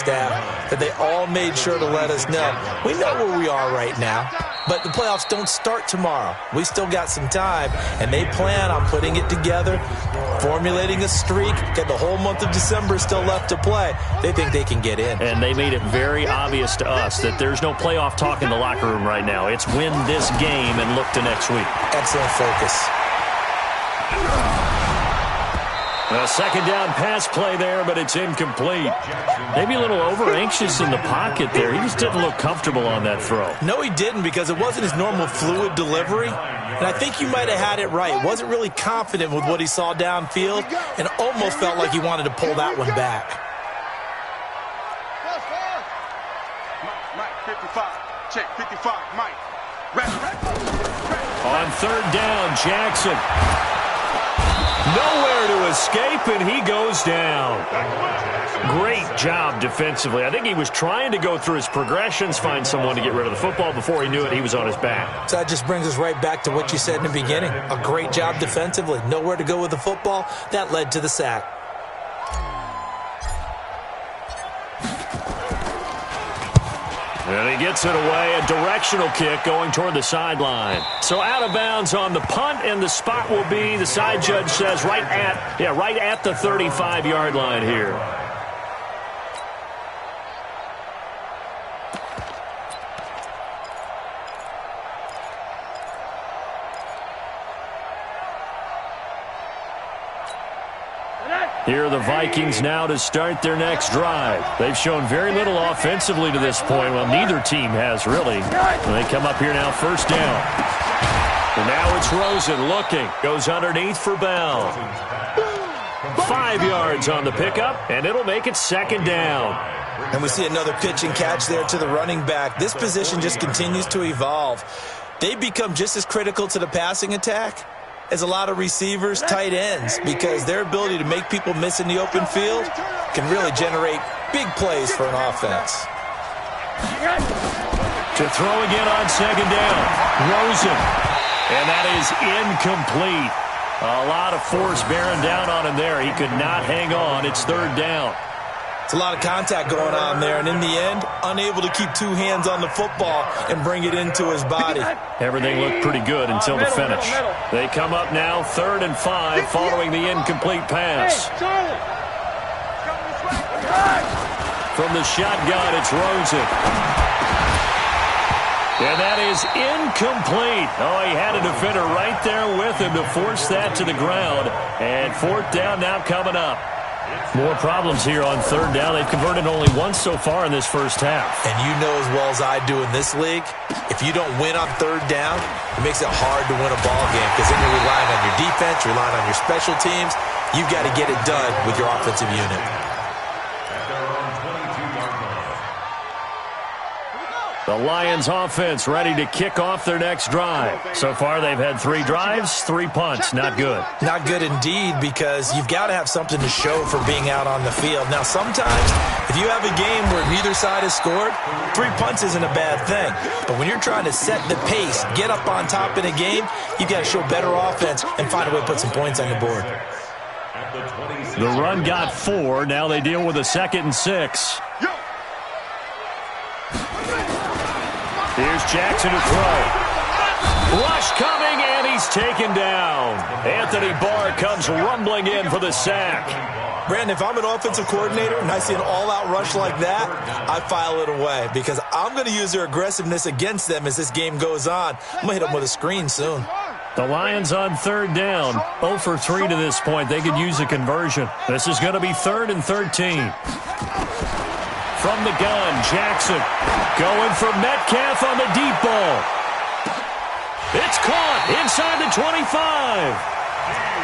staff that they all made sure to let us know. We know where we are right now, but the playoffs don't start tomorrow. We still got some time, and they plan on putting it together, formulating a streak, get the whole month of December still left to play. They think they can get in. And they made it very obvious to us that there's no playoff talk in the locker room right now. It's win this game and look to next week. Excellent focus. A second down pass play there, but it's incomplete. Maybe a little over-anxious in the pocket there. He just didn't look comfortable on that throw. No, he didn't, because it wasn't his normal fluid delivery. And I think you might have had it right. Wasn't really confident with what he saw downfield and almost felt like he wanted to pull that one back. Mike, 55. Check, 55, Mike. On third down, Jackson. Nowhere to escape, and he goes down. Great job defensively. I think he was trying to go through his progressions, find someone to get rid of the football. Before he knew it, he was on his back. So that just brings us right back to what you said in the beginning. A great job defensively. Nowhere to go with the football. That led to the sack. And he gets it away, a directional kick going toward the sideline. So out of bounds on the punt, and the spot will be, the side judge says, right at the 35-yard line here. Here are the Vikings now to start their next drive. They've shown very little offensively to this point. Well, neither team has, really. And they come up here now, first down. And now it's Rosen looking. Goes underneath for Bell. 5 yards on the pickup, and it'll make it second down. And we see another pitch and catch there to the running back. This position just continues to evolve. They become just as critical to the passing attack as a lot of receivers, tight ends, because their ability to make people miss in the open field can really generate big plays for an offense. To throw again on second down, Rosen. And that is incomplete. A lot of force bearing down on him there. He could not hang on. It's third down. It's a lot of contact going on there, and in the end, unable to keep two hands on the football and bring it into his body. Everything looked pretty good until the finish. They come up now, 3rd and 5, following the incomplete pass. From the shotgun, it's Rosen. And that is incomplete. Oh, he had a defender right there with him to force that to the ground. And 4th down now coming up. More problems here on 3rd down. They've converted only once so far in this first half. And you know as well as I do in this league, if you don't win on 3rd down, it makes it hard to win a ball game because then you're relying on your defense, you're relying on your special teams. You've got to get it done with your offensive unit. The Lions offense ready to kick off their next drive. So far they've had 3 drives, 3 punts. Not good. Not good indeed, because you've got to have something to show for being out on the field. Now sometimes if you have a game where neither side has scored, 3 punts isn't a bad thing. But when you're trying to set the pace, get up on top in a game, you've got to show better offense and find a way to put some points on the board. The run got 4. Now they deal with a 2nd and 6. Here's Jackson to throw. Rush coming, and he's taken down. Anthony Barr comes rumbling in for the sack. Brandon, if I'm an offensive coordinator and I see an all-out rush like that, I file it away because I'm going to use their aggressiveness against them as this game goes on. I'm going to hit them with a screen soon. The Lions on 3rd down. 0 for 3 to this point. They could use a conversion. This is going to be 3rd and 13. From the gun, Jackson going for Metcalf on the deep ball. It's caught inside the 25.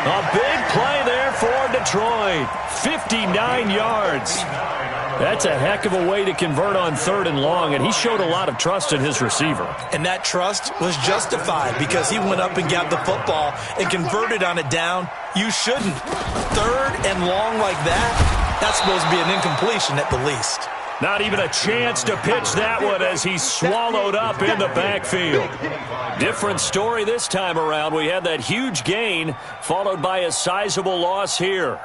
A big play there for Detroit. 59 yards. That's a heck of a way to convert on 3rd and long, and he showed a lot of trust in his receiver. And that trust was justified because he went up and got the football and converted on it down. You shouldn't. 3rd and long like that, that's supposed to be an incompletion at the least. Not even a chance to pitch that one as he's swallowed up in the backfield. Different story this time around. We had that huge gain followed by a sizable loss here.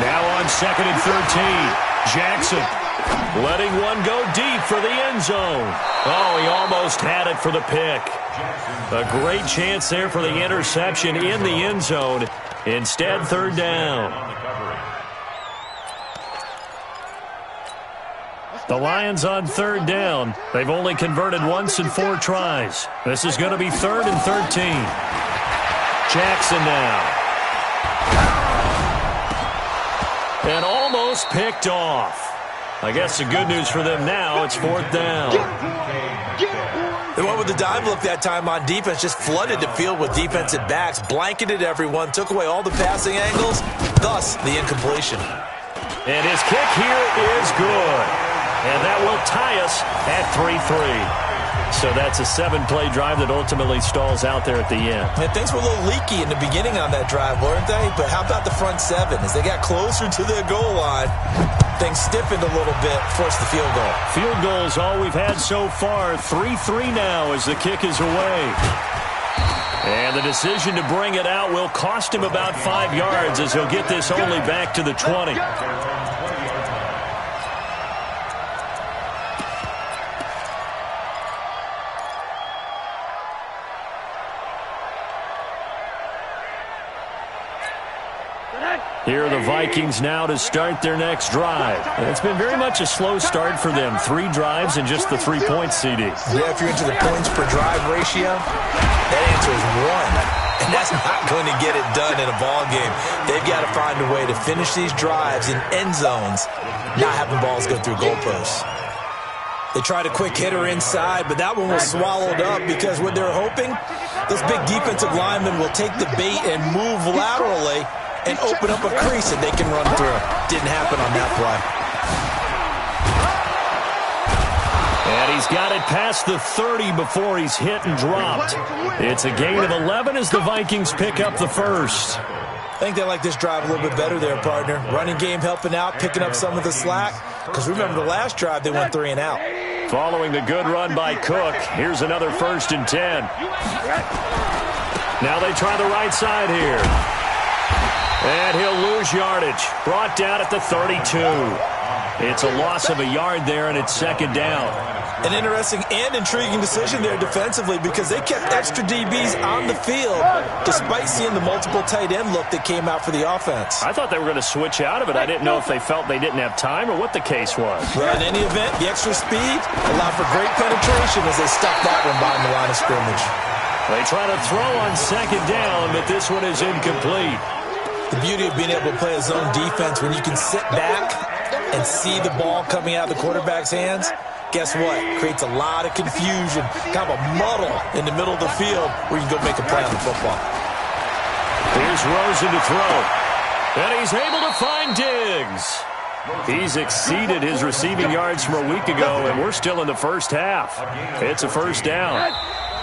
Now on 2nd and 13. Jackson letting one go deep for the end zone. Oh, he almost had it for the pick. A great chance there for the interception in the end zone. Instead, 3rd down. The Lions on 3rd down. They've only converted once in 4 tries. This is going to be 3rd and 13. Jackson now. And almost picked off. I guess the good news for them now, it's 4th down. They went with the dive look that time on defense, just flooded the field with defensive backs, blanketed everyone, took away all the passing angles, thus the incompletion. And his kick here is good. And that will tie us at 3-3. So that's a 7-play drive that ultimately stalls out there at the end. And things were a little leaky in the beginning on that drive, weren't they? But how about the front 7? As they got closer to their goal line, things stiffened a little bit, forced the field goal. Field goal is all we've had so far. 3-3 now as the kick is away. And the decision to bring it out will cost him about 5 yards as he'll get this only back to the 20. Here are the Vikings now to start their next drive. And it's been very much a slow start for them. 3 drives and just the 3-point CD. Yeah, if you're into the points per drive ratio, that answer is 1. And that's not going to get it done in a ball game. They've got to find a way to finish these drives in end zones, not having balls go through goalposts. They tried a quick hitter inside, but that one was swallowed up because what they're hoping, those big defensive linemen will take the bait and move laterally and open up a crease that they can run through. Didn't happen on that play. And he's got it past the 30 before he's hit and dropped. It's a gain of 11 as the Vikings pick up the first. I think they like this drive a little bit better there, partner. Running game helping out, picking up some of the slack. Because remember the last drive, they went 3 and out. Following the good run by Cook, here's another 1st and 10. Now they try the right side here. And he'll lose yardage. Brought down at the 32. It's a loss of a yard there, and it's 2nd down. An interesting and intriguing decision there defensively because they kept extra DBs on the field despite seeing the multiple tight end look that came out for the offense. I thought they were going to switch out of it. I didn't know if they felt they didn't have time or what the case was. Well, in any event, the extra speed allowed for great penetration as they stuffed that one behind the line of scrimmage. They try to throw on 2nd down, but this one is incomplete. The beauty of being able to play a zone defense when you can sit back and see the ball coming out of the quarterback's hands, guess what? Creates a lot of confusion, kind of a muddle in the middle of the field where you can go make a play on the football. Here's Rosen to throw. And he's able to find Diggs. He's exceeded his receiving yards from a week ago, and we're still in the first half. It's a 1st down.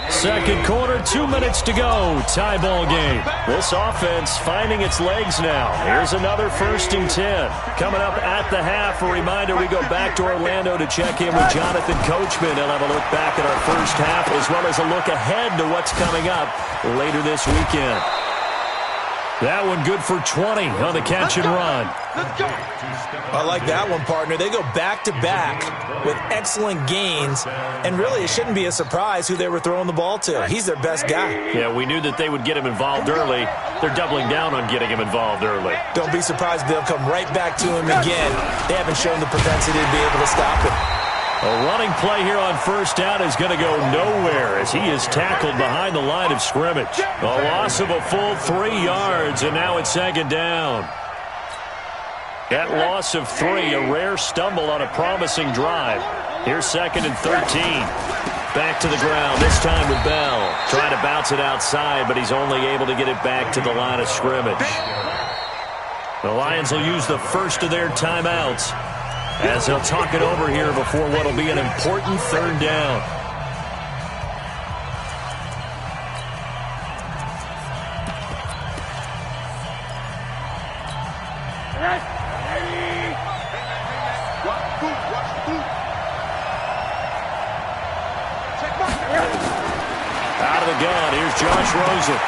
2nd quarter, 2 minutes to go. Tie ball game. This offense finding its legs now. Here's another 1st and 10. Coming up at the half, a reminder we go back to Orlando to check in with Jonathan Coachman. He'll have a look back at our first half as well as a look ahead to what's coming up later this weekend. That one good for 20 on the catch and run. I like that one, partner. They go back-to-back with excellent gains, and really it shouldn't be a surprise who they were throwing the ball to. He's their best guy. Yeah, we knew that they would get him involved early. They're doubling down on getting him involved early. Don't be surprised if they'll come right back to him again. They haven't shown the propensity to be able to stop him. A running play here on 1st down is going to go nowhere as he is tackled behind the line of scrimmage. A loss of a full 3 yards, and now it's 2nd down. That loss of 3, a rare stumble on a promising drive. Here's 2nd and 13. Back to the ground, this time with Bell. Trying to bounce it outside, but he's only able to get it back to the line of scrimmage. The Lions will use the first of their timeouts as they'll talk it over here before what will be an important 3rd down. Out of the gun, here's Josh Rosen.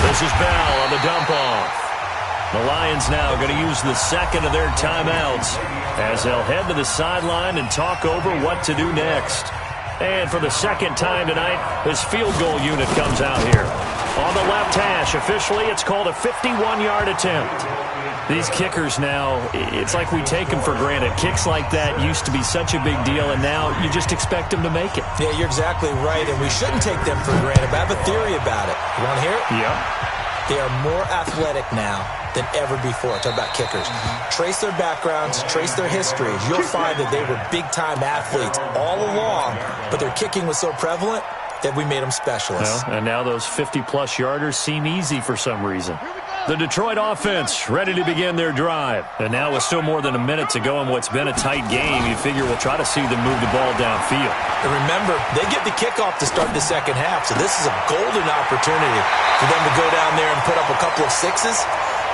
This is Bell on the dump off. The Lions now going to use the second of their timeouts as they'll head to the sideline and talk over what to do next. And for the second time tonight, this field goal unit comes out here. On the left hash, officially, it's called a 51-yard attempt. These kickers now, it's like we take them for granted. Kicks like that used to be such a big deal, and now you just expect them to make it. Yeah, you're exactly right, and we shouldn't take them for granted, but I have a theory about it. You want to hear it? Yeah. They are more athletic now than ever before. Talk about kickers. Trace their backgrounds, trace their histories. You'll find that they were big-time athletes all along, but their kicking was so prevalent that we made them specialists. Well, and now those 50-plus yarders seem easy for some reason. The Detroit offense ready to begin their drive. And now with still more than a minute to go in what's been a tight game, you figure we'll try to see them move the ball downfield. And remember, they get the kickoff to start the second half, so this is a golden opportunity for them to go down there and put up a couple of sixes.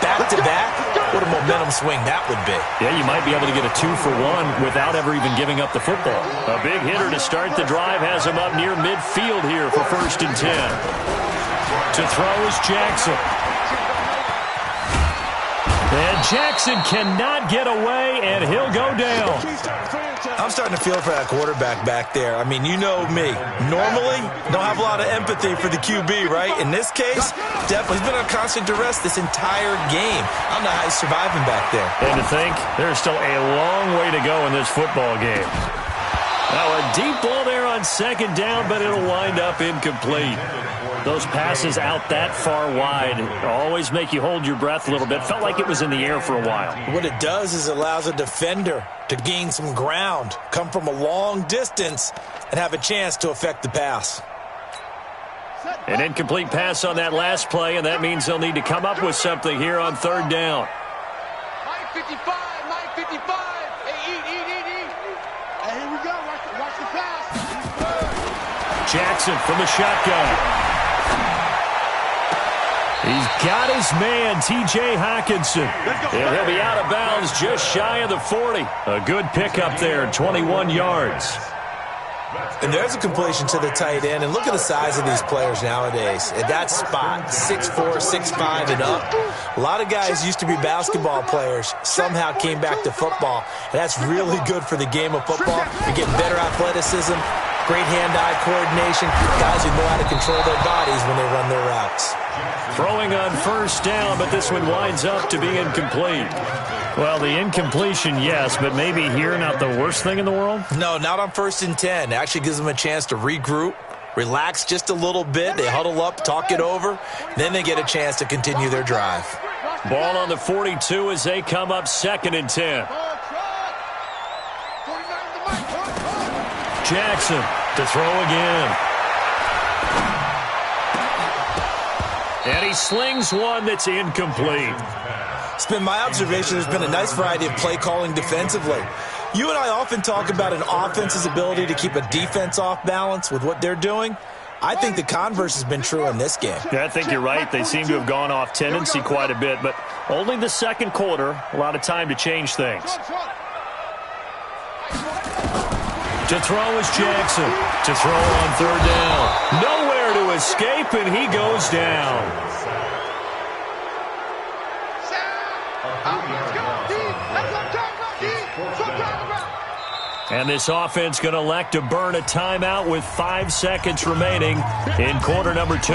Back-to-back, what a momentum swing that would be. Yeah, you might be able to get a 2-for-1 without ever even giving up the football. A big hitter to start the drive has him up near midfield here for 1st and 10. To throw is Jackson. And Jackson cannot get away, and he'll go down. I'm starting to feel for that quarterback back there. I mean, you know me. Normally, don't have a lot of empathy for the QB, right? In this case, definitely he's been on constant duress this entire game. I don't know how he's surviving back there. And to think, there's still a long way to go in this football game. Now, a deep ball there on 2nd down, but it'll wind up incomplete. Those passes out that far wide always make you hold your breath a little bit. Felt like it was in the air for a while. What it does is it allows a defender to gain some ground, come from a long distance, and have a chance to affect the pass. An incomplete pass on that last play, and that means they'll need to come up with something here on 3rd down. 955, 955. Hey, eat. Hey, here we go. Watch the pass. Jackson from the shotgun. He's got his man, T.J. Hawkinson. And he'll be out of bounds just shy of the 40. A good pickup there, 21 yards. And there's a completion to the tight end. And look at the size of these players nowadays. At that spot, 6'4", 6'5", and up. A lot of guys used to be basketball players, somehow came back to football. And that's really good for the game of football. You're getting better athleticism, great hand-eye coordination. Guys who know how to control their bodies when they run their routes. Throwing on 1st down, but this one winds up to be incomplete. Well, the incompletion, yes, but maybe here not the worst thing in the world? No, not on 1st and 10. It actually gives them a chance to regroup, relax just a little bit. They huddle up, talk it over. Then they get a chance to continue their drive. Ball on the 42 as they come up 2nd and 10. Jackson to throw again. And he slings one that's incomplete. It's been my observation there's been a nice variety of play calling defensively. You and I often talk about an offense's ability to keep a defense off balance with what they're doing. I think the converse has been true in this game. Yeah, I think you're right. They seem to have gone off tendency quite a bit, but only the 2nd quarter, a lot of time to change things. To throw is Jackson. To throw on 3rd down. Nowhere to escape, and he goes down. And this offense going to elect to burn a timeout with 5 seconds remaining in quarter number 2.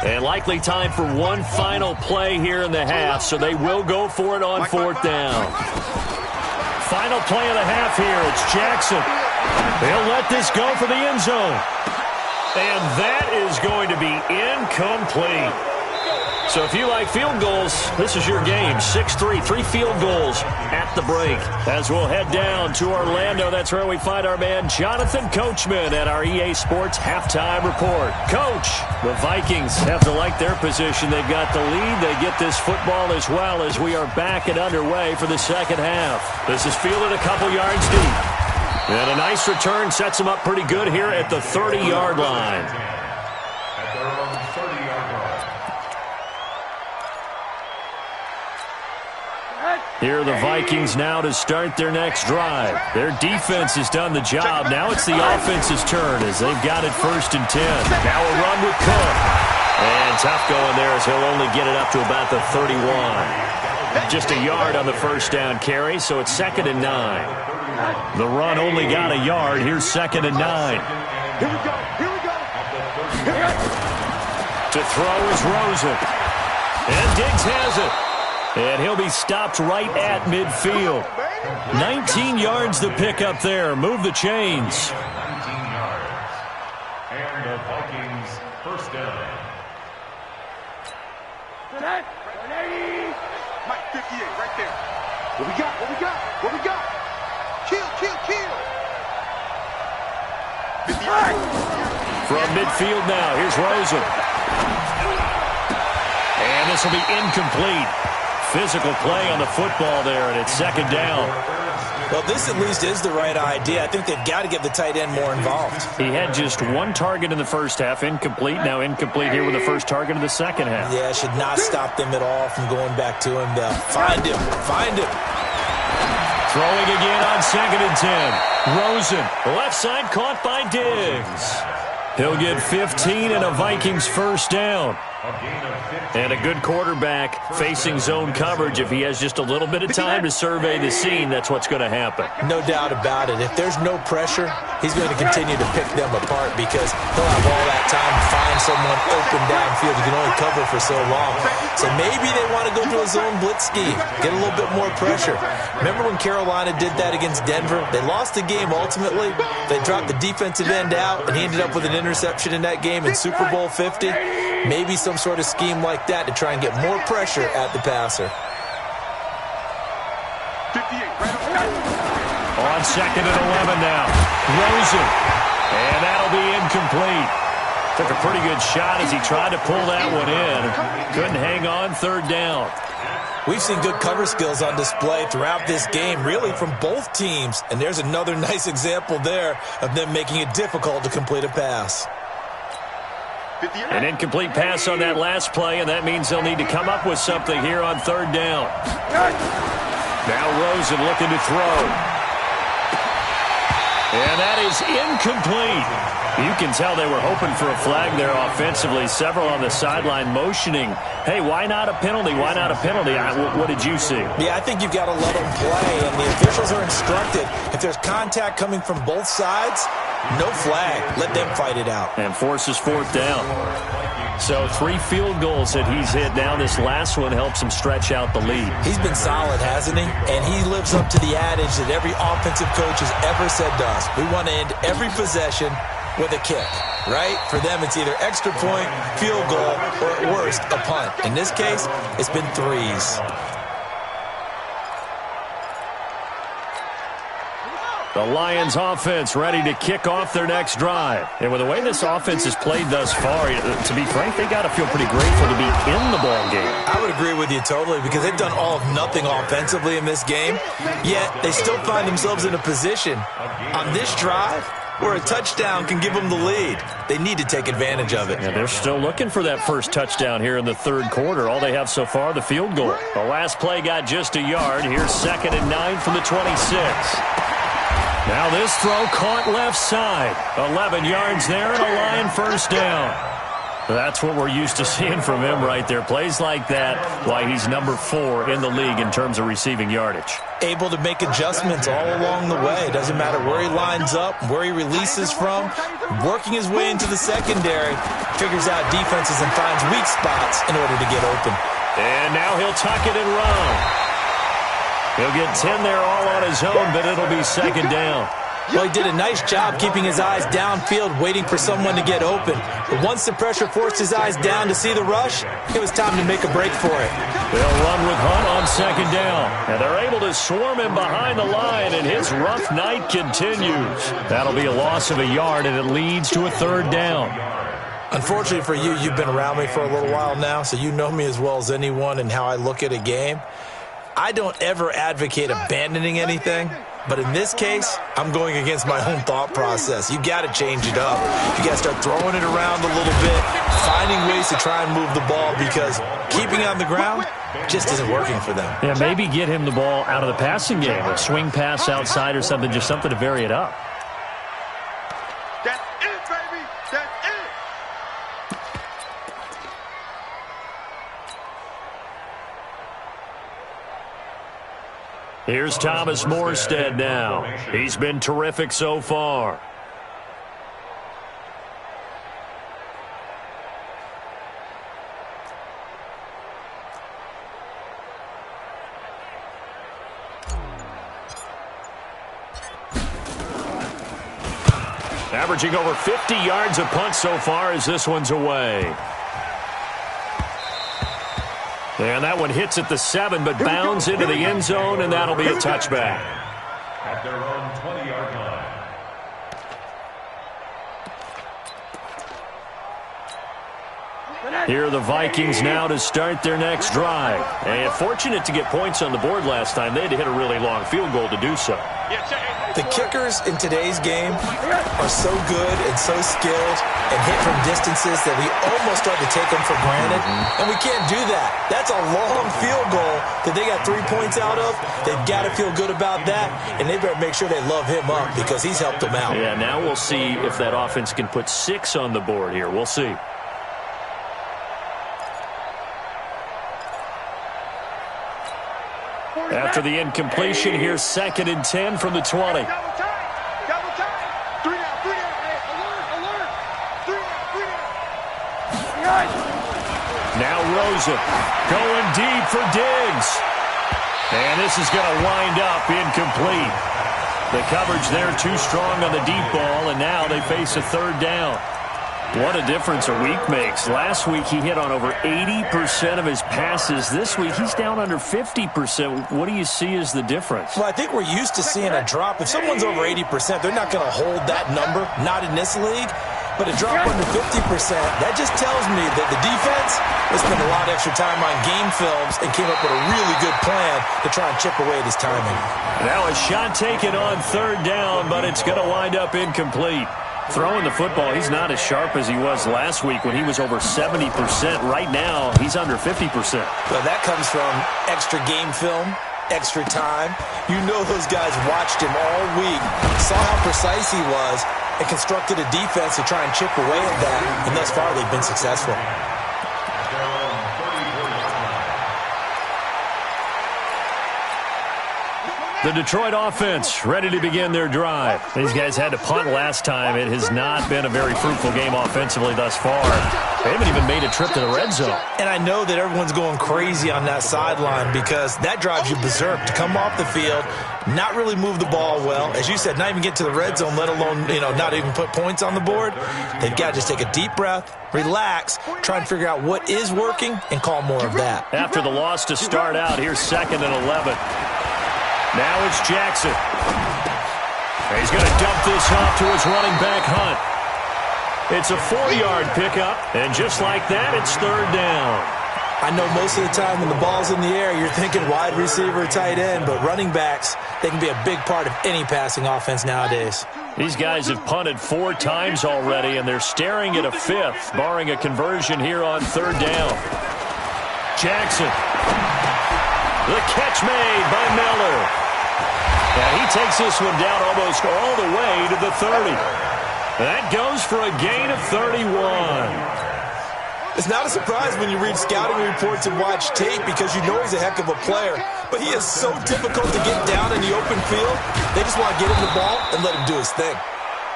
And likely time for one final play here in the half, so they will go for it on 4th down. Final play of the half here. It's Jackson. They'll let this go for the end zone. And that is going to be incomplete. So if you like field goals, this is your game. 6-3, 3 field goals at the break. As we'll head down to Orlando, that's where we find our man Jonathan Coachman at our EA Sports Halftime Report. Coach, the Vikings have to like their position. They've got the lead. They get this football as well as we are back and underway for the second half. This is fielded a couple yards deep. And a nice return sets them up pretty good here at the 30-yard line. Here are the Vikings now to start their next drive. Their defense has done the job. Now it's the offense's turn as they've got it 1st and 10. Now a run with Cook. And tough going there as he'll only get it up to about the 31. Just a yard on the first down carry, so it's 2nd and 9. The run only got a yard. Here's 2nd and 9. Here we go. Here we go. To throw is Rosen. And Diggs has it. And he'll be stopped right at midfield. 19 yards to pick up there. Move the chains. 19 yards. And the Vikings first down. Mike, 58, right there. What we got? What we got? What we got? Kill, kill, kill. 58. From midfield now, here's Rosen. And this will be incomplete. Physical play on the football there, and it's 2nd down. Well, this at least is the right idea. I think they've got to get the tight end more involved. He had just 1 target in the first half, incomplete. Now incomplete here with the first target of the second half. Yeah, should not stop them at all from going back to him. Find him. Find him. Throwing again on 2nd and 10. Rosen, left side caught by Diggs. He'll get 15 and a Vikings first down. And a good quarterback facing zone coverage. If he has just a little bit of time to survey the scene, that's what's going to happen. No doubt about it. If there's no pressure, he's going to continue to pick them apart because he'll have all that time to find someone open downfield. You can only cover for so long. So maybe they want to go to a zone blitz scheme, get a little bit more pressure. Remember when Carolina did that against Denver? They lost the game ultimately. They dropped the defensive end out, and he ended up with an interception in that game in Super Bowl 50. Maybe some sort of scheme like that to try and get more pressure at the passer. 58, right on 2nd and 11 now. Rosen. And that'll be incomplete. Took a pretty good shot as he tried to pull that one in. Couldn't hang on 3rd down. We've seen good cover skills on display throughout this game, really from both teams. And there's another nice example there of them making it difficult to complete a pass. An incomplete pass on that last play, and that means they'll need to come up with something here on 3rd down. Now Rosen looking to throw. And that is incomplete. You can tell they were hoping for a flag there offensively. Several on the sideline motioning, hey, why not a penalty? Why not a penalty? What did you see? Yeah, I think you've got to let them play, and the officials are instructed. If there's contact coming from both sides, no flag. Let them fight it out. And forces 4th down. So 3 field goals that he's hit now. This last one helps him stretch out the lead. He's been solid, hasn't he? And he lives up to the adage that every offensive coach has ever said to us. We want to end every possession with a kick, right? For them, it's either extra point, field goal, or at worst, a punt. In this case, it's been 3s. The Lions offense ready to kick off their next drive. And with the way this offense has played thus far, to be frank, they got to feel pretty grateful to be in the ball game. I would agree with you totally because they've done all of nothing offensively in this game, yet they still find themselves in a position on this drive where a touchdown can give them the lead. They need to take advantage of it. And they're still looking for that first touchdown here in the 3rd quarter. All they have so far, the field goal. The last play got just a yard. Here's 2nd and 9 from the 26. Now this throw caught left side. 11 yards there and a Lion first down. That's what we're used to seeing from him right there. Plays like that, why he's number 4 in the league in terms of receiving yardage. Able to make adjustments all along the way. Doesn't matter where he lines up, where he releases from. Working his way into the secondary. Figures out defenses and finds weak spots in order to get open. And now he'll tuck it and run. He'll get 10 there all on his own, but it'll be 2nd down. Well, he did a nice job keeping his eyes downfield, waiting for someone to get open. But once the pressure forced his eyes down to see the rush, it was time to make a break for it. They'll run with Hunt on 2nd down. And they're able to swarm him behind the line, and his rough night continues. That'll be a loss of a yard, and it leads to a 3rd down. Unfortunately for you, you've been around me for a little while now, so you know me as well as anyone and how I look at a game. I don't ever advocate abandoning anything, but in this case, I'm going against my own thought process. You got to change it up. You got to start throwing it around a little bit, finding ways to try and move the ball, because keeping it on the ground just isn't working for them. Yeah, maybe get him the ball out of the passing game, a swing pass outside or something, just something to vary it up. That's it, baby. That's it. Here's Thomas Morstead now. He's been terrific so far. Averaging over 50 yards a punt so far as this one's away. And that one hits at the 7, but bounds into the end zone, and that'll be a touchback. At their own 20-yard line. Here are the Vikings now to start their next drive. And fortunate to get points on the board last time. They had to hit a really long field goal to do so. The kickers in today's game are so good and so skilled and hit from distances that we almost start to take them for granted, and we can't do that. That's a long field goal that they got 3 points out of. They've got to feel good about that, and they better make sure they love him up because he's helped them out. Yeah, now we'll see if that offense can put 6 on the board here. We'll see. After the incompletion, here's 2nd and 10 from the 20. Double time. Double time. 3 down. 3 down. Hey, alert. Alert. 3 down. 3 down. Now Rosen going deep for Diggs. And this is going to wind up incomplete. The coverage there too strong on the deep ball, and now they face a 3rd down. What a difference a week makes. Last week he hit on over 80% of his passes. This week he's down under 50%. What do you see as the difference? Well, I think we're used to seeing a drop. If someone's over 80%, they're not going to hold that number, not in this league. But a drop under 50%, that just tells me that the defense has spent a lot of extra time on game films and came up with a really good plan to try and chip away at his timing. Now a shot taken on 3rd down, but it's going to wind up incomplete. Throwing the football, he's not as sharp as he was last week when he was over 70%. Right now, he's under 50%. Well, that comes from extra game film, extra time. You know those guys watched him all week, saw how precise he was, and constructed a defense to try and chip away at that, and thus far they've been successful. The Detroit offense ready to begin their drive. These guys had to punt last time. It has not been a very fruitful game offensively thus far. They haven't even made a trip to the red zone. And I know that everyone's going crazy on that sideline because that drives you berserk to come off the field, not really move the ball well. As you said, not even get to the red zone, let alone, not even put points on the board. They've got to just take a deep breath, relax, try and figure out what is working, and call more of that. After the loss to start out, here's 2nd and 11. Now it's Jackson. He's going to dump this off to his running back, Hunt. It's a 4-yard pickup, and just like that, it's 3rd down. I know most of the time when the ball's in the air, you're thinking wide receiver, tight end, but running backs, they can be a big part of any passing offense nowadays. These guys have punted 4 times already, and they're staring at a 5th, barring a conversion here on 3rd down. Jackson. The catch made by Miller. And he takes this one down almost all the way to the 30. That goes for a gain of 31. It's not a surprise when you read scouting reports and watch tape because you know he's a heck of a player. But he is so difficult to get down in the open field. They just want to get him the ball and let him do his thing.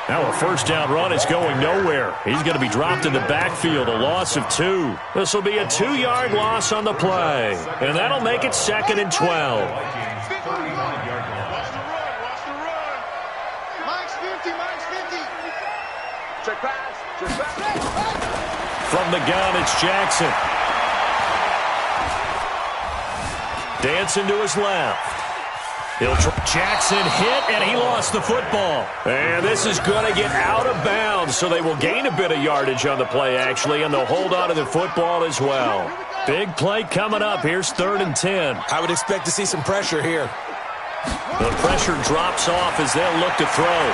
Now a 1st down run is going nowhere. He's going to be dropped in the backfield, a loss of 2. This will be a 2-yard loss on the play. And that'll make it 2nd and 12. From the gun, it's Jackson. Dancing to his left. Jackson hit, and he lost the football. And this is going to get out of bounds, so they will gain a bit of yardage on the play, actually, and they'll hold on to the football as well. Big play coming up. Here's 3rd and 10. I would expect to see some pressure here. The pressure drops off as they'll look to throw.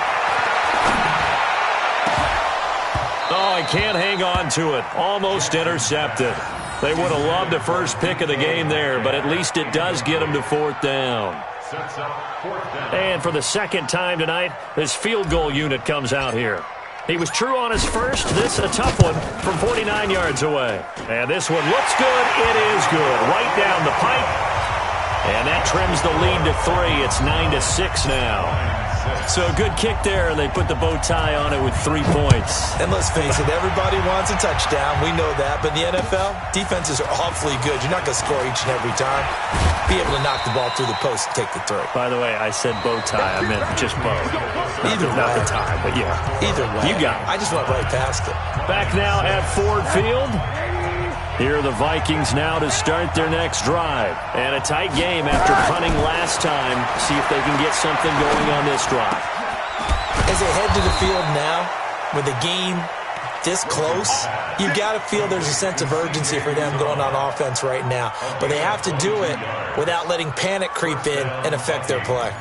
Oh, he can't hang on to it. Almost intercepted. They would have loved the first pick of the game there, but at least it does get them to 4th down. And for the second time tonight, this field goal unit comes out here. He was true on his first. This a tough one from 49 yards away. And this one looks good. It is good. Right down the pipe. And that trims the lead to 3. It's 9-6 now. So a good kick there, and they put the bow tie on it with 3 points. And let's face it, everybody wants a touchdown. We know that. But in the NFL, defenses are awfully good. You're not going to score each and every time. Be able to knock the ball through the post and take the 3. By the way, I said bow tie. I meant just bow. Not the tie, but yeah. Either way. You got it. I just went right past it. Back now at Ford Field. Here are the Vikings now to start their next drive. And a tight game after punting last time. See if they can get something going on this drive. As they head to the field now, with the game this close, you've got to feel there's a sense of urgency for them going on offense right now. But they have to do it without letting panic creep in and affect their play.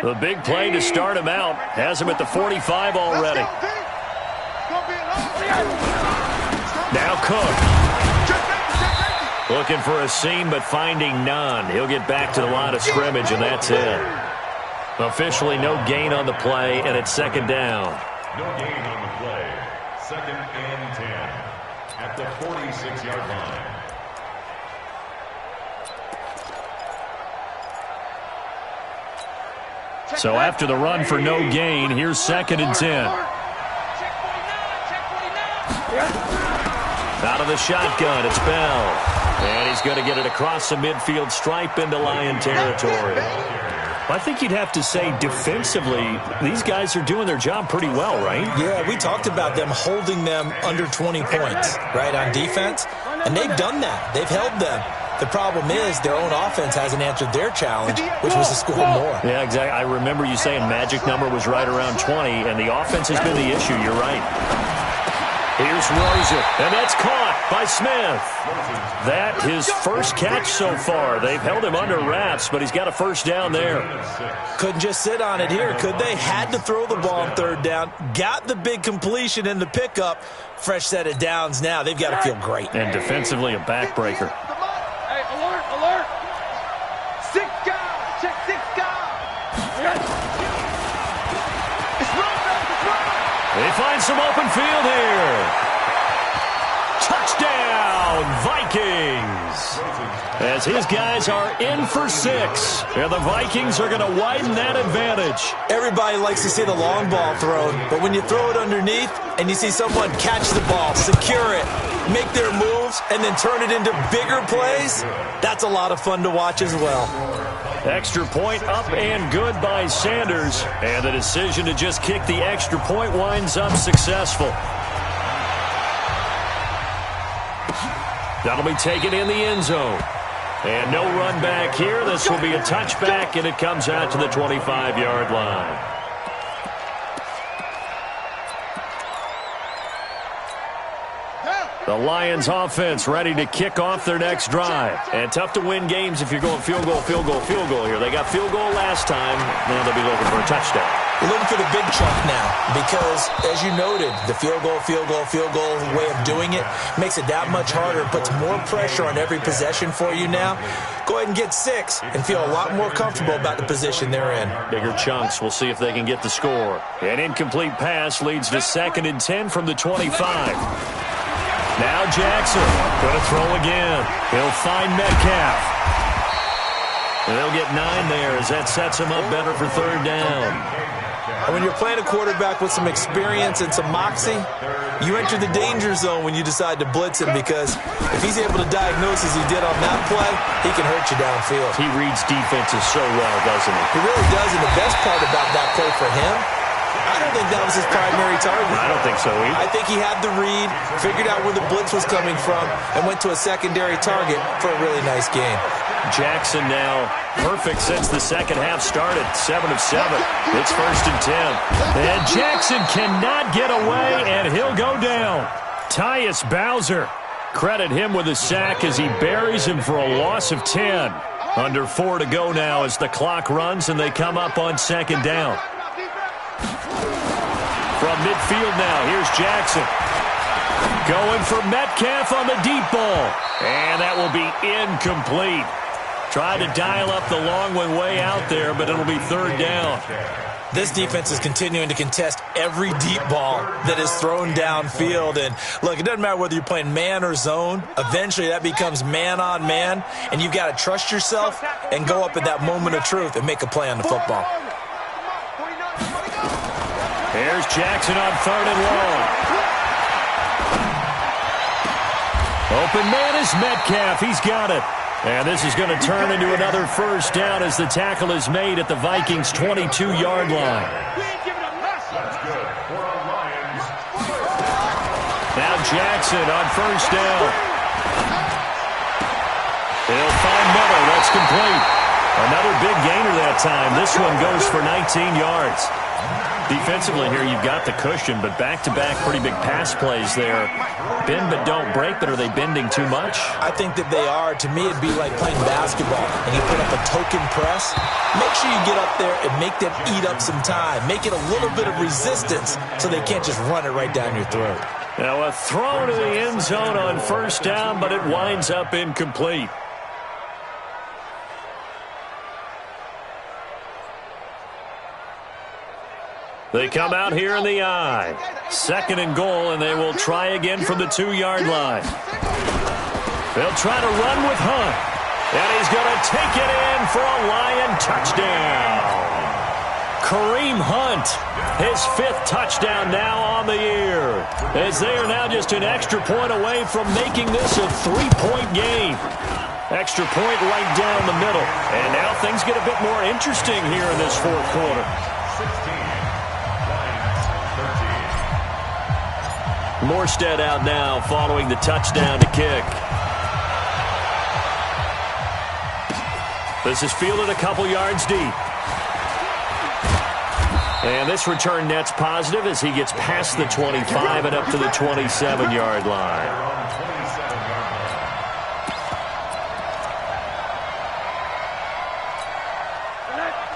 The big play to start him out has him at the 45 already. Now Cook. Looking for a seam, but finding none. He'll get back to the line of scrimmage, and that's it. Officially no gain on the play, and it's 2nd down. No gain on the play. 2nd and 10 at the 46-yard line. So after the run for no gain, here's 2nd and 10. Out of the shotgun, it's Bell. And he's going to get it across the midfield stripe into Lion territory. I think you'd have to say defensively, these guys are doing their job pretty well, right? Yeah, we talked about them holding them under 20 points, right, on defense. And they've done that. They've held them. The problem is their own offense hasn't answered their challenge, which was to score more. Yeah, exactly. I remember you saying magic number was right around 20, and the offense has been the issue. You're right. Here's Rosen, and that's caught by Smith. That his first catch so far. They've held him under wraps, but he's got a 1st down there. Couldn't just sit on it here, could they? Had to throw the ball on 3rd down. Got the big completion in the pickup. Fresh set of downs now. They've got to feel great. And defensively, a backbreaker. Hey, alert. 6 guys. Check 6 guys. It's run. They find some open field here. Touchdown, Vikings. As his guys are in for 6. And the Vikings are going to widen that advantage. Everybody likes to see the long ball thrown, but when you throw it underneath and you see someone catch the ball, secure it, make their moves, and then turn it into bigger plays, that's a lot of fun to watch as well. Extra point up and good by Sanders. And the decision to just kick the extra point winds up successful. That'll be taken in the end zone. And no run back here. This will be a touchback, and it comes out to the 25-yard line. The Lions offense ready to kick off their next drive. And tough to win games if you're going field goal here. They got field goal last time. Now they'll be looking for a touchdown. Looking for the big chunk now because, as you noted, the field goal way of doing it makes it that much harder, puts more pressure on every possession for you now. Go ahead and get 6 and feel a lot more comfortable about the position they're in. Bigger chunks. We'll see if they can get the score. An incomplete pass leads to 2nd and 10 from the 25. Now Jackson going to throw again. He'll find Metcalf. And they'll get 9 there as that sets him up better for 3rd down. And when you're playing a quarterback with some experience and some moxie, you enter the danger zone when you decide to blitz him because if he's able to diagnose as he did on that play, he can hurt you downfield. He reads defenses so well, doesn't he? He really does, and the best part about that play for him, I don't think that was his primary target. I don't think so either. I think he had the read, figured out where the blitz was coming from, and went to a secondary target for a really nice game. Jackson now perfect since the second half started. 7 of 7. It's 1st and 10. And Jackson cannot get away, and he'll go down. Tyus Bowser. Credit him with a sack as he buries him for a loss of 10. Under 4 to go now as the clock runs and they come up on second down. From midfield now, here's Jackson. Going for Metcalf on the deep ball. And that will be incomplete. Tried to dial up the long one way out there, but it'll be third down. This defense is continuing to contest every deep ball that is thrown downfield. And, look, it doesn't matter whether you're playing man or zone. Eventually, that becomes man-on-man, and you've got to trust yourself and go up at that moment of truth and make a play on the football. Here's Jackson on third and long. Open man is Metcalf. He's got it. And this is going to turn into another first down as the tackle is made at the Vikings' 22-yard line. Now Jackson on first down. He'll find Miller. That's complete. Another big gainer that time. This one goes for 19 yards. Defensively here, you've got the cushion, but back-to-back pretty big pass plays there. Bend but don't break, but are they bending too much? I think that they are. To me, it'd be like playing basketball, and you put up a token press. Make sure you get up there and make them eat up some time. Make it a little bit of resistance so they can't just run it right down your throat. Now a throw to the end zone on first down, but it winds up incomplete. They come out here in the I. Second and goal, and they will try again from the 2-yard line. They'll try to run with Hunt. And he's going to take it in for a Lion touchdown. Kareem Hunt, his 5th touchdown now on the year. As they are now just an extra point away from making this a 3-point game. Extra point right down the middle. And now things get a bit more interesting here in this fourth quarter. Morstead out now following the touchdown to kick. This is fielded a couple yards deep. And this return net's positive as he gets past the 25 and up to the 27-yard line.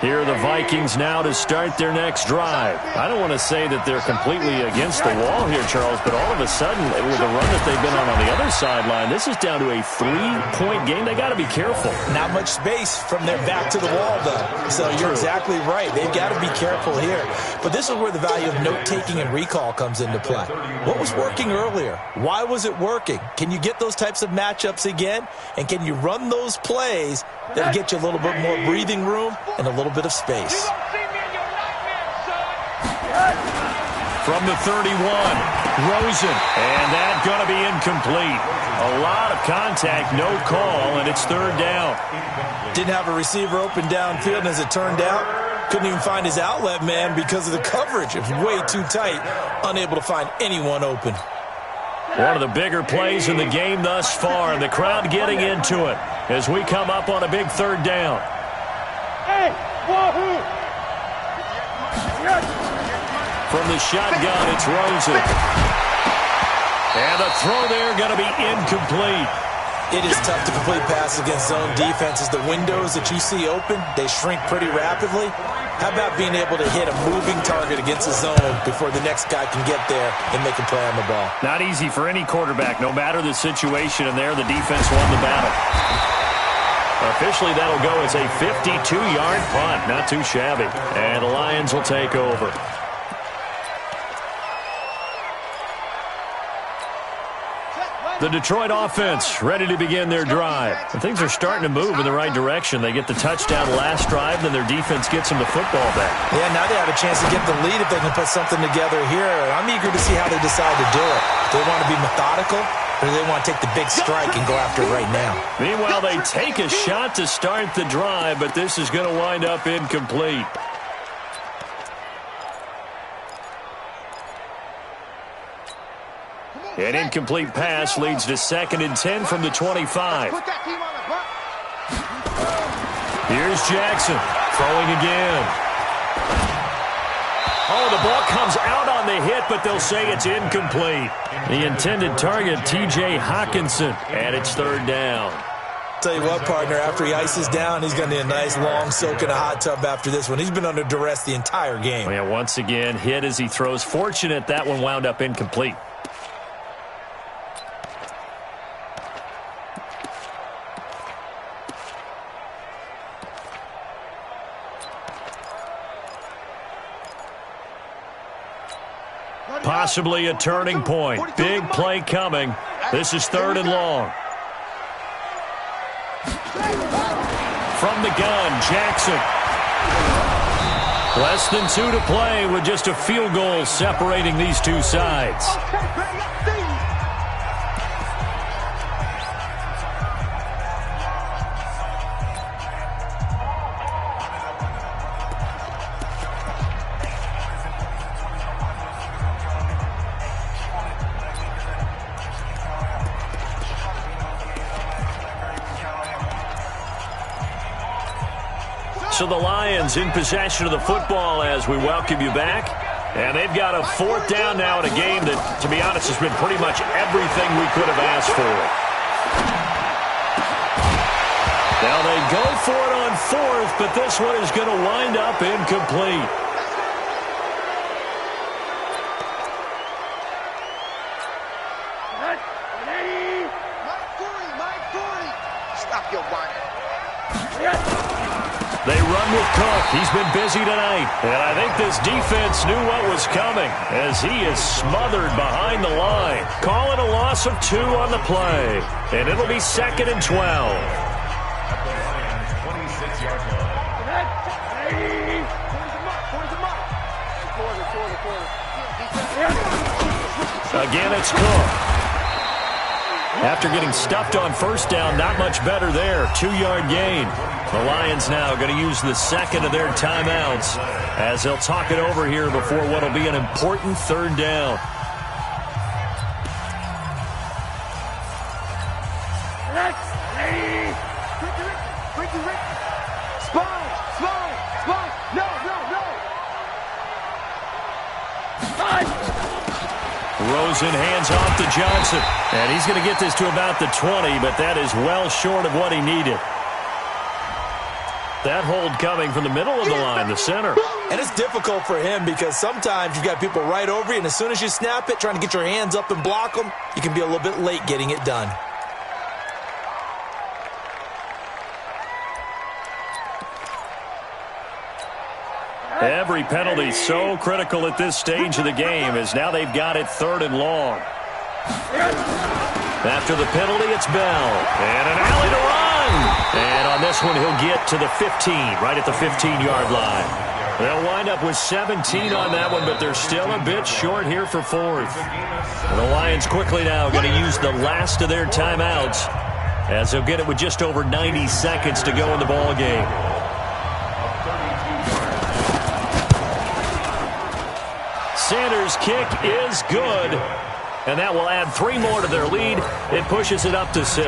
Here are the Vikings now to start their next drive. I don't want to say that they're completely against the wall here, Charles, but all of a sudden, with the run that they've been on the other sideline, this is down to a 3-point game. They got to be careful. Not much space from their back to the wall, though. So you're exactly right. They've got to be careful here. But this is where the value of note-taking and recall comes into play. What was working earlier? Why was it working? Can you get those types of matchups again? And can you run those plays that get you a little bit more breathing room and a little bit of space? From the 31, Rosen, and that's going to be incomplete. A lot of contact, no call, and it's third down. Didn't have a receiver open downfield, and as it turned out, couldn't even find his outlet man because of the coverage. It was way too tight, unable to find anyone open. One of the bigger plays in the game thus far, and the crowd getting into it as we come up on a big third down. Hey, wahoo! From the shotgun, it's Rosen. And the throw there going to be incomplete. It is tough to complete passes against zone defenses. The windows that you see open, they shrink pretty rapidly. How about being able to hit a moving target against a zone before the next guy can get there and make a play on the ball? Not easy for any quarterback, no matter the situation, and there the defense won the battle. Officially, that'll go as a 52-yard punt. Not too shabby. And the Lions will take over. The Detroit offense ready to begin their drive. And things are starting to move in the right direction. They get the touchdown last drive, then their defense gets them the football back. Yeah, now they have a chance to get the lead if they can put something together here. I'm eager to see how they decide to do it. Do they want to be methodical, or do they want to take the big strike and go after it right now? Meanwhile, they take a shot to start the drive, but this is going to wind up incomplete. An incomplete pass leads to 2nd and 10 from the 25. Here's Jackson throwing again. Oh, the ball comes out on the hit, but they'll say it's incomplete. The intended target, T.J. Hawkinson, and it's third down. Tell you what, partner, after he ices down, he's going to need a nice long soak in a hot tub after this one. He's been under duress the entire game. Yeah, once again, hit as he throws. Fortunate that one wound up incomplete. Possibly a turning point. Big play coming. This is third and long. From the gun, Jackson. Less than 2 to play with just a field goal separating these two sides. So the Lions in possession of the football as we welcome you back. And they've got a fourth down now in a game that, to be honest, has been pretty much everything we could have asked for. Now they go for it on fourth, but this one is going to wind up incomplete. Stop your whining. They run with Cook. He's been busy tonight. And I think this defense knew what was coming as he is smothered behind the line. Call it a loss of 2 on the play. And it'll be 2nd and 12. At the Lions' 26-yard line. Again, it's Cook. After getting stuffed on first down, not much better there. 2-yard gain. The Lions now going to use the second of their timeouts as they'll talk it over here before what will be an important third down. Rosen hands off to Johnson. And he's going to get this to about the 20, but that is well short of what he needed. That hold coming from the middle of the line, the center. And it's difficult for him because sometimes you've got people right over you, and as soon as you snap it, trying to get your hands up and block them, you can be a little bit late getting it done. Every penalty so critical at this stage of the game as now they've got it 3rd and long. After the penalty, it's Bell. And an alley to run. And on this one, he'll get to the 15, right at the 15-yard line. They'll wind up with 17 on that one, but they're still a bit short here for 4th. And the Lions quickly now going to use the last of their timeouts as they'll get it with just over 90 seconds to go in the ball game. Sanders' kick is good, and that will add 3 more to their lead. It pushes it up to 6.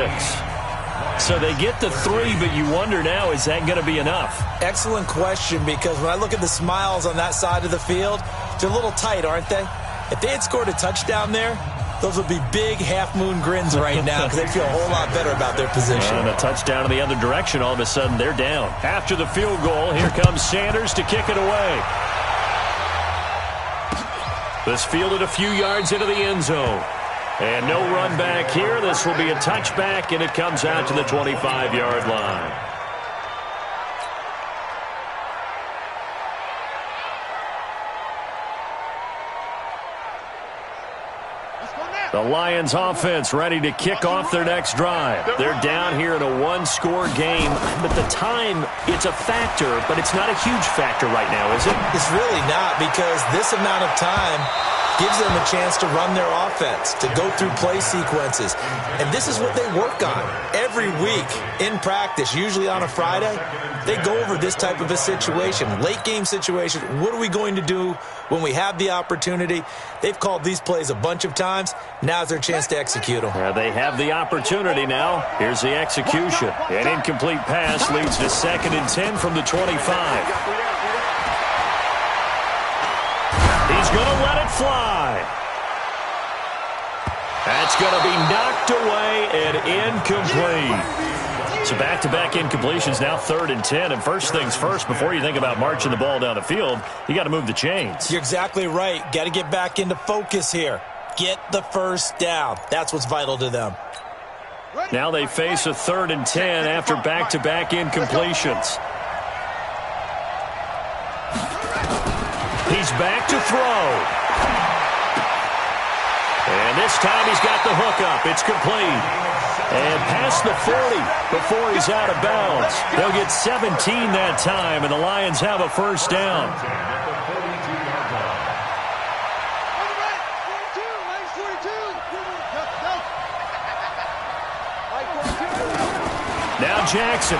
So they get to 3, but you wonder now, is that going to be enough? Excellent question, because when I look at the smiles on that side of the field, they're a little tight, aren't they? If they had scored a touchdown there, those would be big half-moon grins right now because they feel a whole lot better about their position. And a touchdown in the other direction, all of a sudden they're down. After the field goal, here comes Sanders to kick it away. This fielded a few yards into the end zone. And no run back here. This will be a touchback, and it comes out to the 25-yard line. The Lions offense ready to kick off their next drive. They're down here in a 1-score game, but the time, it's a factor, but it's not a huge factor right now, is it? It's really not, because this amount of time gives them a chance to run their offense, to go through play sequences. And this is what they work on every week in practice, usually on a Friday. They go over this type of a situation, late game situation. What are we going to do when we have the opportunity? They've called these plays a bunch of times. Now's their chance to execute them. They have the opportunity now. Here's the execution. An incomplete pass leads to 2nd and 10 from the 25. He's going to let it fly. That's going to be knocked away and incomplete. So back-to-back incompletions, now 3rd and 10. And first things first, before you think about marching the ball down the field, you got to move the chains. You're exactly right. Got to get back into focus here. Get the first down. That's what's vital to them. Now they face a 3rd and 10 after back-to-back incompletions. He's back to throw. And this time he's got the hook up. It's complete. And past the 40 before he's out of bounds. They'll get 17 that time, and the Lions have a first down. Now Jackson.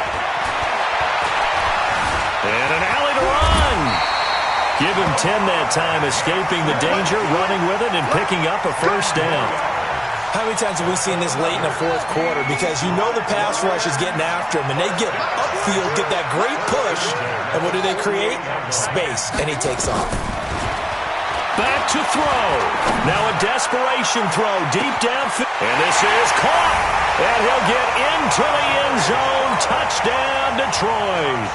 And an alley to run. Give him 10 that time, escaping the danger, running with it, and picking up a first down. How many times have we seen this late in the fourth quarter? Because you know the pass rush is getting after him, and they get upfield, get that great push, and what do they create? Space, and he takes off. Back to throw. Now a desperation throw deep downfield. And this is caught. And he'll get into the end zone. Touchdown, Detroit.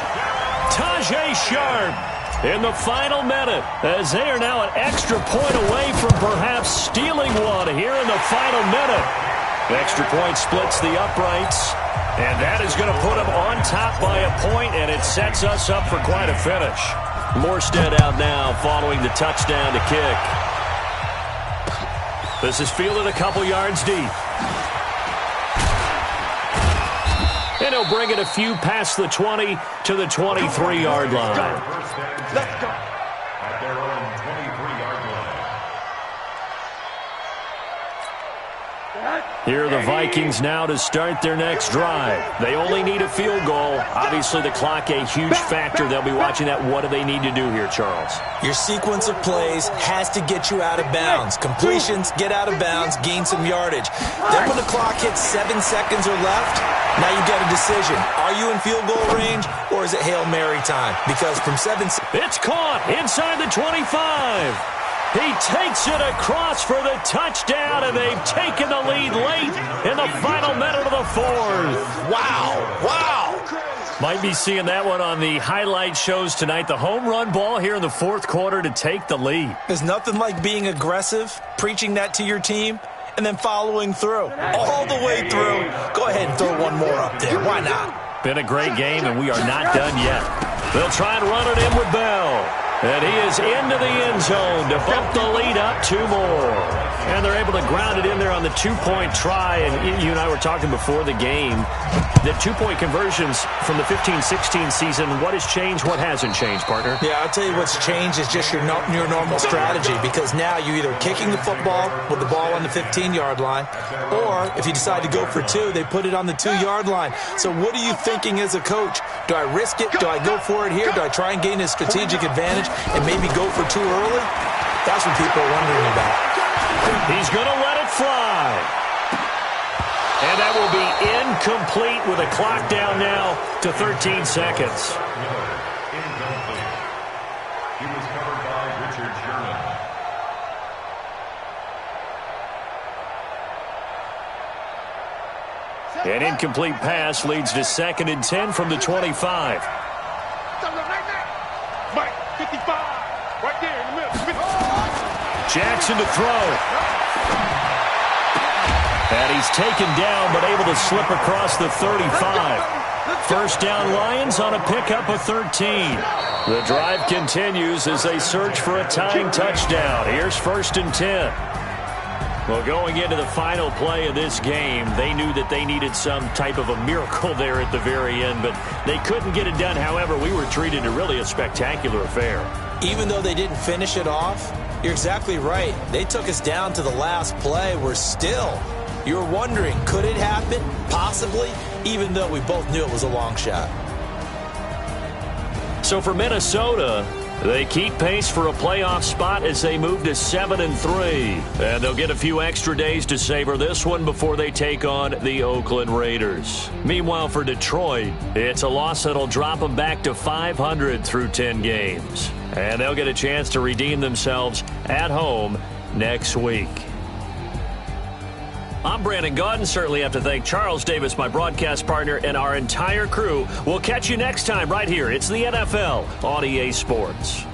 Tajay Sharp in the final minute, as they are now an extra point away from perhaps stealing one here in the final minute. The extra point splits the uprights, and that is going to put them on top by a point, and it sets us up for quite a finish. Morstead out now following the touchdown to kick. This is fielded a couple yards deep. And he'll bring it a few past the 20 to the 23-yard line. Let's go. At their own 23-yard line. Here are the Vikings now to start their next drive. They only need a field goal. Obviously, the clock a huge factor. They'll be watching that. What do they need to do here, Charles? Your sequence of plays has to get you out of bounds. Completions, get out of bounds, gain some yardage. Then when the clock hits 7 seconds or left, now you've got a decision. Are you in field goal range, or is it Hail Mary time? Because from 7 seconds... It's caught inside the 25. He takes it across for the touchdown, and they've taken the lead late in the final minute of the fourth. Wow. Wow. Might be seeing that one on the highlight shows tonight. The home run ball here in the fourth quarter to take the lead. There's nothing like being aggressive, preaching that to your team, and then following through. All the way through. Go ahead and throw one more up there. Why not? Been a great game, and we are not done yet. They'll try and run it in with Bell. And he is into the end zone to bump the lead up 2 more. And they're able to ground it in there on the 2-point try. And you and I were talking before the game. The 2-point conversions from the 15-16 season, what has changed, what hasn't changed, partner? Yeah, I'll tell you what's changed is just your normal strategy, because now you're either kicking the football with the ball on the 15-yard line, or if you decide to go for 2, they put it on the 2-yard line. So what are you thinking as a coach? Do I risk it? Do I go for it here? Do I try and gain a strategic advantage and maybe go for 2 early? That's what people are wondering about. He's going to let it fly. And that will be incomplete with a clock down now to 13 seconds. Incomplete. He was covered by Richard Sherman. An incomplete pass leads to 2nd and 10 from the 25. Mike, 55. Right there in the middle. Jackson to throw. And he's taken down, but able to slip across the 35. First down Lions on a pickup of 13. The drive continues as they search for a tying touchdown. Here's 1st and 10. Well, going into the final play of this game, they knew that they needed some type of a miracle there at the very end, but they couldn't get it done. However, we were treated to really a spectacular affair. Even though they didn't finish it off, you're exactly right. They took us down to the last play. We're still... You're wondering, could it happen? Possibly, even though we both knew it was a long shot. So for Minnesota, They keep pace for a playoff spot as they move to 7-3. And they'll get a few extra days to savor this one before they take on the Oakland Raiders. Meanwhile, for Detroit, it's a loss that'll drop them back to 500 through 10 games. And they'll get a chance to redeem themselves at home next week. I'm Brandon Gaudin. Certainly have to thank Charles Davis, my broadcast partner, and our entire crew. We'll catch you next time right here. It's the NFL on EA Sports.